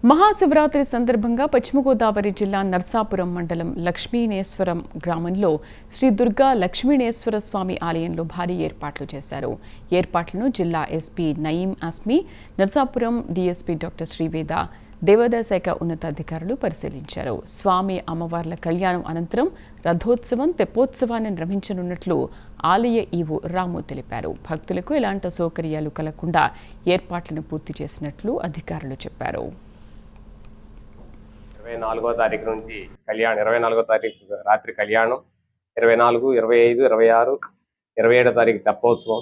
మహాశివరాత్రి సందర్భంగా పశ్చిమ గోదావరి జిల్లా నర్సాపురం మండలం లక్ష్మీనేశ్వరం గ్రామంలో శ్రీ దుర్గా లక్ష్మీనేశ్వర స్వామి ఆలయంలో భారీ ఏర్పాట్లు చేశారు. ఏర్పాట్లను జిల్లా ఎస్పీ నయీం అస్మి, నర్సాపురం డీఎస్పీ డాక్టర్ శ్రీవేద, దేవాదాయ శాఖ ఉన్నతాధికారులు పరిశీలించారు. స్వామి అమ్మవార్ల కళ్యాణం అనంతరం రథోత్సవం, తెప్పోత్సవాన్ని నిర్వహించనున్నట్లు ఆలయ ఈవో రాము తెలిపారు. భక్తులకు ఎలాంటి అసౌకర్యాలు కలగకుండా ఏర్పాట్లను పూర్తి చేసినట్లు అధికారులు చెప్పారు. 24వ తారీఖు నుంచి కళ్యాణం, 24వ తారీఖు రాత్రి కళ్యాణం, 24, 25, 26, 27వ తారీఖు తెప్పోత్సవం,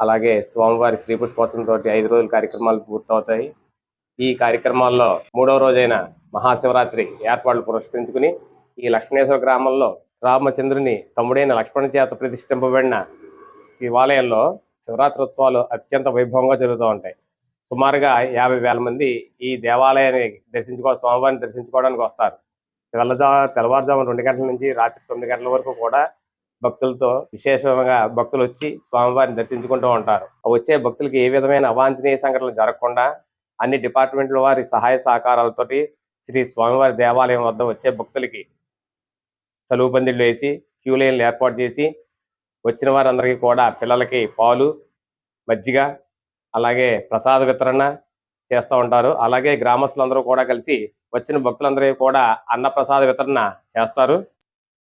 అలాగే స్వామివారి శ్రీ పుష్పోత్సవంతో 5 రోజుల కార్యక్రమాలు పూర్తవుతాయి. ఈ కార్యక్రమాల్లో 3వ రోజైన మహాశివరాత్రి ఏర్పాట్లు పురస్కరించుకుని ఈ లక్ష్మీనేశ్వర గ్రామంలో రామచంద్రుని తమ్ముడైన లక్ష్మణ చేత ప్రతిష్ఠింపబడిన శివాలయంలో శివరాత్రి ఉత్సవాలు అత్యంత వైభవంగా జరుగుతూ ఉంటాయి. సుమారుగా 50,000 మంది ఈ దేవాలయాన్ని స్వామివారిని దర్శించుకోవడానికి వస్తారు. తెల్లవారుజామున 2 గంటల నుంచి రాత్రి 9 గంటల వరకు కూడా భక్తులతో విశేషంగా భక్తులు వచ్చి స్వామివారిని దర్శించుకుంటూ ఉంటారు. వచ్చే భక్తులకి ఏ విధమైన అవాంఛనీయ సంఘటనలు జరగకుండా అన్ని డిపార్ట్మెంట్ల వారి సహాయ సహకారాలతోటి శ్రీ స్వామివారి దేవాలయం వద్ద వచ్చే భక్తులకి చలువు పందిళ్ళు వేసి క్యూ లైన్లు ఏర్పాటు చేసి వచ్చిన వారందరికీ కూడా పిల్లలకి పాలు, మజ్జిగ, అలాగే ప్రసాద వితరణ చేస్తూ ఉంటారు. అలాగే గ్రామస్తులందరూ కూడా కలిసి వచ్చిన భక్తులందరికీ కూడా అన్న ప్రసాద వితరణ చేస్తారు.